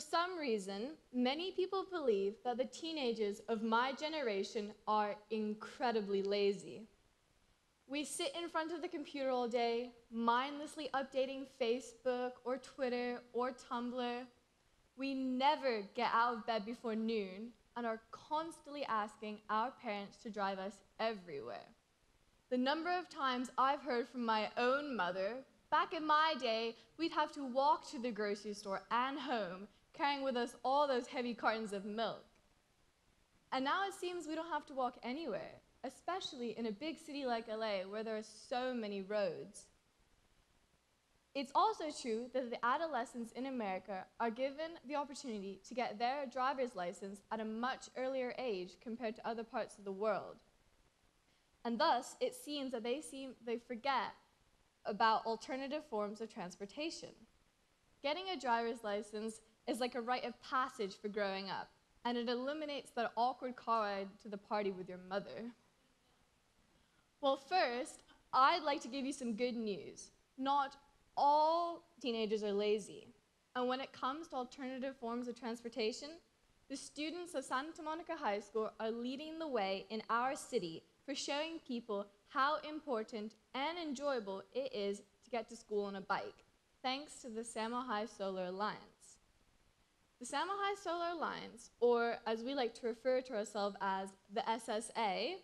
some reason, many people believe that the teenagers of my generation are incredibly lazy. We sit in front of the computer all day, mindlessly updating Facebook or Twitter or Tumblr. We never get out of bed before noon and are constantly asking our parents to drive us everywhere. The number of times I've heard from my own mother, back in my day, we'd have to walk to the grocery store and home, carrying with us all those heavy cartons of milk. And now it seems we don't have to walk anywhere, especially in a big city like LA, where there are so many roads. It's also true that the adolescents in America are given the opportunity to get their driver's license at a much earlier age compared to other parts of the world. And thus, it seems that they forget about alternative forms of transportation. Getting a driver's license is like a rite of passage for growing up, and it eliminates that awkward car ride to the party with your mother. Well, first, I'd like to give you some good news. Not all teenagers are lazy. And when it comes to alternative forms of transportation, the students of Santa Monica High School are leading the way in our city for showing people how important and enjoyable it is to get to school on a bike, thanks to the Samohi Solar Alliance. The Samohi Solar Alliance, or as we like to refer to ourselves as the SSA,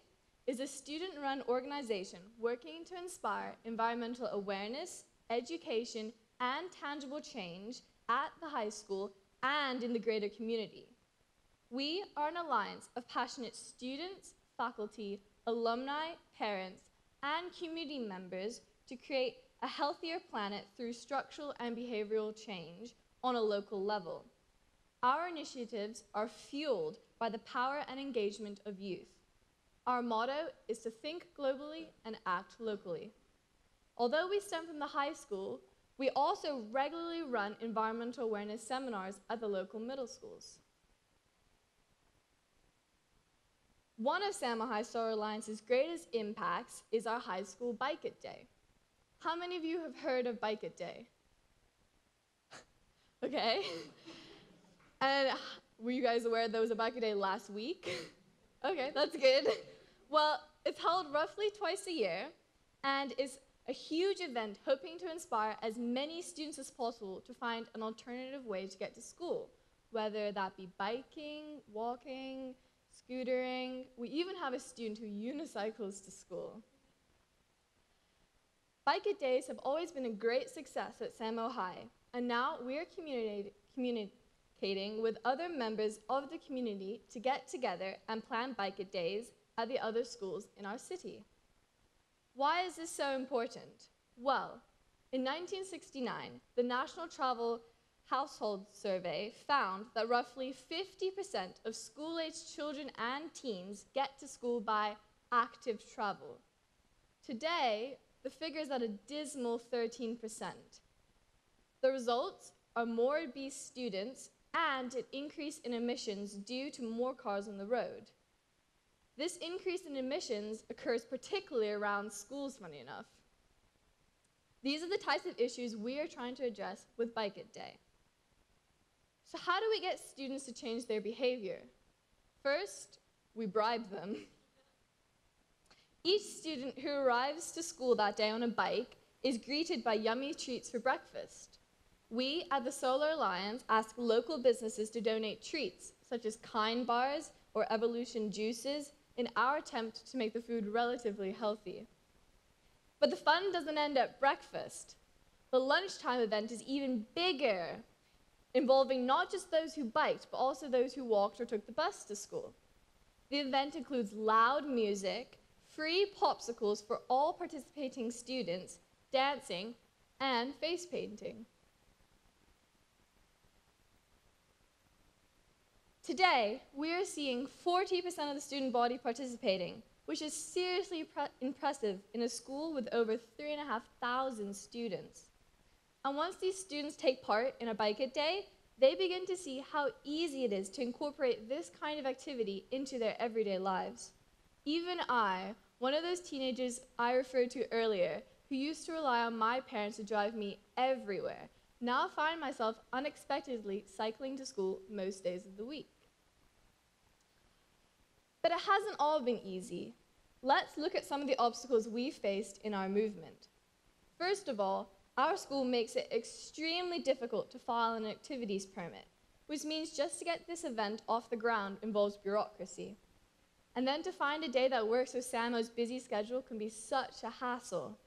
is a student-run organization working to inspire environmental awareness, education, and tangible change at the high school and in the greater community. We are an alliance of passionate students, faculty, alumni, parents, and community members to create a healthier planet through structural and behavioral change on a local level. Our initiatives are fueled by the power and engagement of youth. Our motto is to think globally and act locally. Although we stem from the high school, we also regularly run environmental awareness seminars at the local middle schools. One of Samohi Solar Alliance's greatest impacts is our high school Bike It Day. How many of you have heard of Bike It Day? Okay. And were you guys aware there was a Bike It Day last week? Okay, that's good. Well, it's held roughly twice a year, and is a huge event hoping to inspire as many students as possible to find an alternative way to get to school, whether that be biking, walking, scootering. We even have a student who unicycles to school. Bike It Days have always been a great success at Samohi, and now we are communicating with other members of the community to get together and plan Bike It Days at the other schools in our city. Why is this so important? Well, in 1969, the National Travel Household Survey found that roughly 50% of school-aged children and teens get to school by active travel. Today, the figure is at a dismal 13%. The results are more obese students and an increase in emissions due to more cars on the road. This increase in emissions occurs particularly around schools, funny enough. These are the types of issues we are trying to address with Bike It Day. So how do we get students to change their behavior? First, we bribe them. Each student who arrives to school that day on a bike is greeted by yummy treats for breakfast. We at the Solar Alliance ask local businesses to donate treats, such as Kind bars or Evolution juices, in our attempt to make the food relatively healthy. But the fun doesn't end at breakfast. The lunchtime event is even bigger, involving not just those who biked, but also those who walked or took the bus to school. The event includes loud music, free popsicles for all participating students, dancing, and face painting. Today, we are seeing 40% of the student body participating, which is seriously impressive in a school with over 3,500 students. And once these students take part in a Bike It Day, they begin to see how easy it is to incorporate this kind of activity into their everyday lives. Even I, one of those teenagers I referred to earlier, who used to rely on my parents to drive me everywhere, now find myself unexpectedly cycling to school most days of the week. But it hasn't all been easy. Let's look at some of the obstacles we faced in our movement. First of all, our school makes it extremely difficult to file an activities permit, which means just to get this event off the ground involves bureaucracy. And then to find a day that works with Samo's busy schedule can be such a hassle.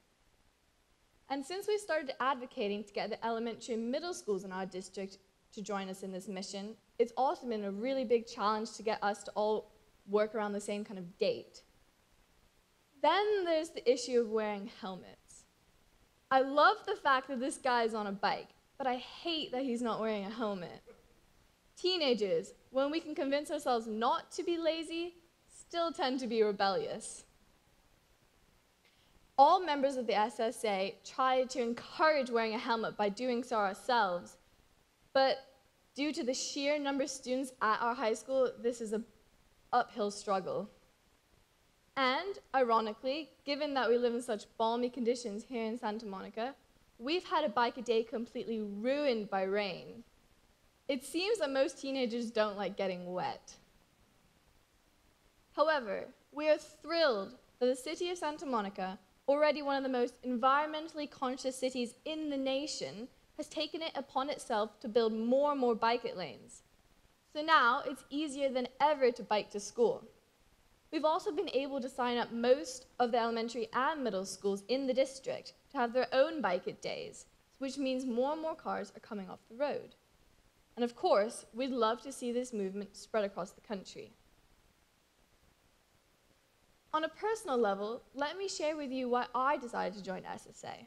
And since we started advocating to get the elementary and middle schools in our district to join us in this mission, it's also been a really big challenge to get us to all work around the same kind of date. Then there's the issue of wearing helmets. I love the fact that this guy's on a bike, but I hate that he's not wearing a helmet. Teenagers, when we can convince ourselves not to be lazy, still tend to be rebellious. All members of the SSA try to encourage wearing a helmet by doing so ourselves, but due to the sheer number of students at our high school, this is an uphill struggle. And, ironically, given that we live in such balmy conditions here in Santa Monica, we've had a bike a day completely ruined by rain. It seems that most teenagers don't like getting wet. However, we are thrilled that the city of Santa Monica, already one of the most environmentally conscious cities in the nation, has taken it upon itself to build more and more bike lanes. So now it's easier than ever to bike to school. We've also been able to sign up most of the elementary and middle schools in the district to have their own bike days, which means more and more cars are coming off the road. And of course, we'd love to see this movement spread across the country. On a personal level, let me share with you why I decided to join SSA.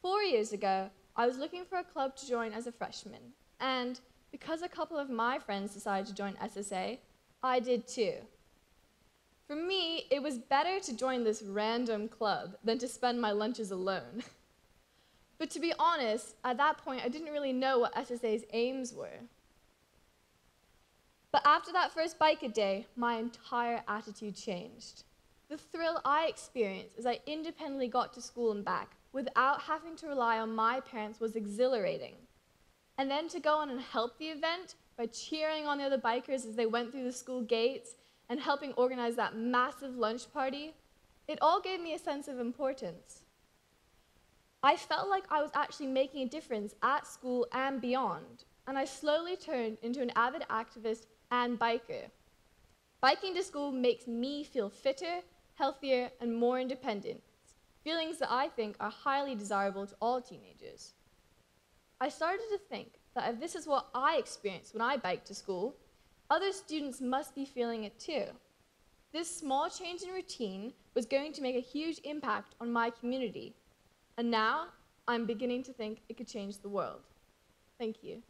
4 years ago, I was looking for a club to join as a freshman, and because a couple of my friends decided to join SSA, I did too. For me, it was better to join this random club than to spend my lunches alone. But to be honest, at that point, I didn't really know what SSA's aims were. But after that first bike day, my entire attitude changed. The thrill I experienced as I independently got to school and back without having to rely on my parents was exhilarating. And then to go on and help the event by cheering on the other bikers as they went through the school gates and helping organize that massive lunch party, it all gave me a sense of importance. I felt like I was actually making a difference at school and beyond, and I slowly turned into an avid activist and biker. Biking to school makes me feel fitter, healthier, and more independent, feelings that I think are highly desirable to all teenagers. I started to think that if this is what I experienced when I biked to school, other students must be feeling it too. This small change in routine was going to make a huge impact on my community, and now I'm beginning to think it could change the world. Thank you.